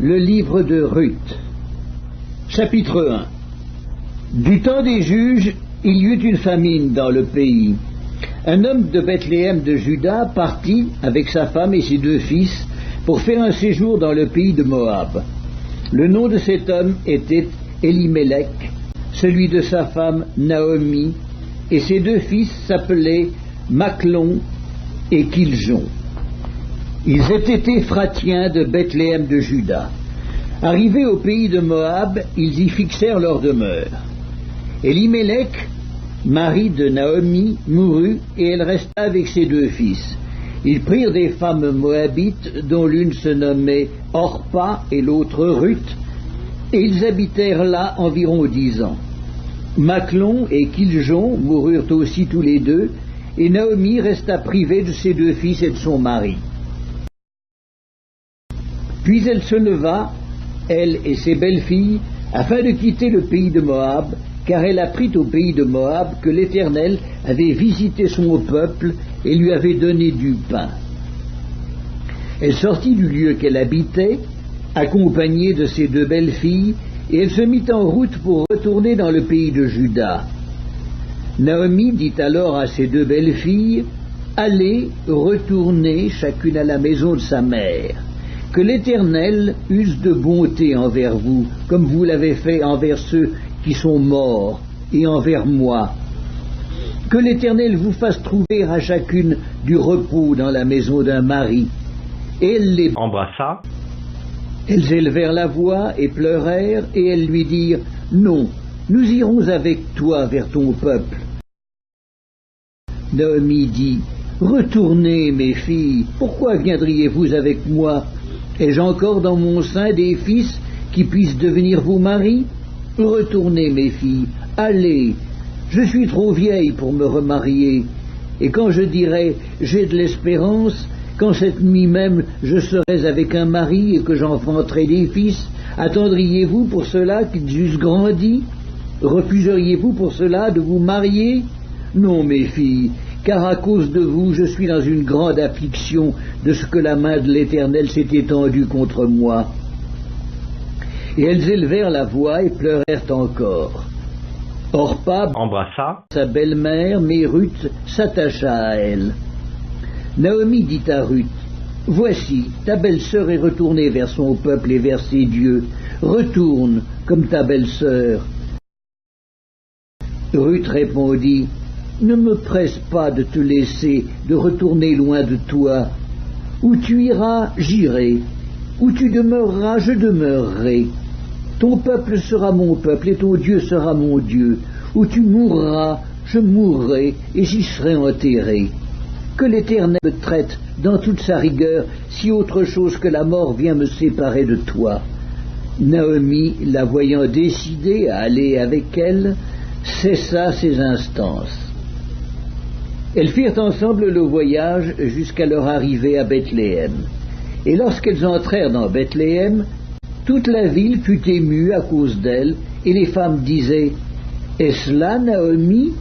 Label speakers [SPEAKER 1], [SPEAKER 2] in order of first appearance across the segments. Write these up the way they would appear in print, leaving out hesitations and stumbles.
[SPEAKER 1] Le livre de Ruth. Chapitre 1. Du temps des juges, il y eut une famine dans le pays. Un homme de Bethléem de Juda partit avec sa femme et ses 2 fils pour faire un séjour dans le pays de Moab. Le nom de cet homme était Elimelech, celui de sa femme Naomi, et ses 2 fils s'appelaient Machlon et Kiljon. Ils étaient Éphratiens de Bethléem de Juda. Arrivés au pays de Moab, ils y fixèrent leur demeure. Elimelech, mari de Naomi, mourut, et elle resta avec ses 2 fils. Ils prirent des femmes moabites, dont l'une se nommait Orpa et l'autre Ruth, et ils habitèrent là environ 10 ans. Machlon et Kiljon moururent aussi tous les 2, et Naomi resta privée de ses 2 fils et de son mari. Puis elle se leva, elle et ses belles-filles, afin de quitter le pays de Moab, car elle apprit au pays de Moab que l'Éternel avait visité son peuple et lui avait donné du pain. Elle sortit du lieu qu'elle habitait, accompagnée de ses 2 belles-filles, et elle se mit en route pour retourner dans le pays de Juda. Naomi dit alors à ses 2 belles-filles, « Allez, retournez chacune à la maison de sa mère. Que l'Éternel use de bonté envers vous, comme vous l'avez fait envers ceux qui sont morts, et envers moi. Que l'Éternel vous fasse trouver à chacune du repos dans la maison d'un mari. » Et elle les
[SPEAKER 2] embrassa.
[SPEAKER 1] Elles élevèrent la voix et pleurèrent, et elles lui dirent, « Non, nous irons avec toi vers ton peuple. » Naomi dit, « Retournez, mes filles, pourquoi viendriez-vous avec moi? Ai-je encore dans mon sein des fils qui puissent devenir vos maris? Retournez, mes filles, allez, je suis trop vieille pour me remarier, et quand je dirai « j'ai de l'espérance », quand cette nuit même je serais avec un mari et que j'enfanterai des fils, attendriez-vous pour cela qu'ils eussent grandi? Refuseriez-vous pour cela de vous marier? Non, mes filles, car à cause de vous, je suis dans une grande affliction de ce que la main de l'Éternel s'est étendue contre moi. » Et elles élevèrent la voix et pleurèrent encore. Orpa
[SPEAKER 2] embrassa
[SPEAKER 1] sa belle-mère, mais Ruth s'attacha à elle. Naomi dit à Ruth, « Voici, ta belle-sœur est retournée vers son peuple et vers ses dieux. Retourne comme ta belle-sœur. » Ruth répondit, « Ne me presse pas de te laisser, de retourner loin de toi. Où tu iras, j'irai. Où tu demeureras, je demeurerai. Ton peuple sera mon peuple et ton Dieu sera mon Dieu. Où tu mourras, je mourrai et j'y serai enterré. Que l'Éternel me traite dans toute sa rigueur si autre chose que la mort vient me séparer de toi. » Naomi, la voyant décidée à aller avec elle, cessa ses instances. Elles firent ensemble le voyage jusqu'à leur arrivée à Bethléem. Et lorsqu'elles entrèrent dans Bethléem, toute la ville fut émue à cause d'elles, et les femmes disaient, « Est-ce là Naomi ?»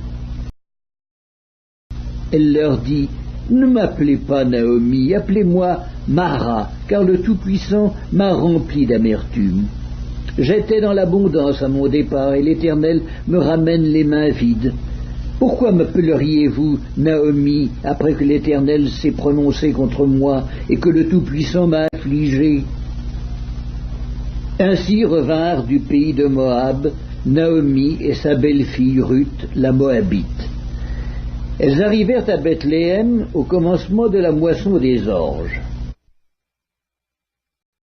[SPEAKER 1] Elle leur dit, « Ne m'appelez pas Naomi, appelez-moi Mara, car le Tout-Puissant m'a rempli d'amertume. J'étais dans l'abondance à mon départ, et l'Éternel me ramène les mains vides. Pourquoi m'appelleriez-vous Naomi, après que l'Éternel s'est prononcé contre moi, et que le Tout-Puissant m'a affligé ?» Ainsi revinrent du pays de Moab Naomi et sa belle-fille Ruth, la Moabite. Elles arrivèrent à Bethléem au commencement de la moisson des orges.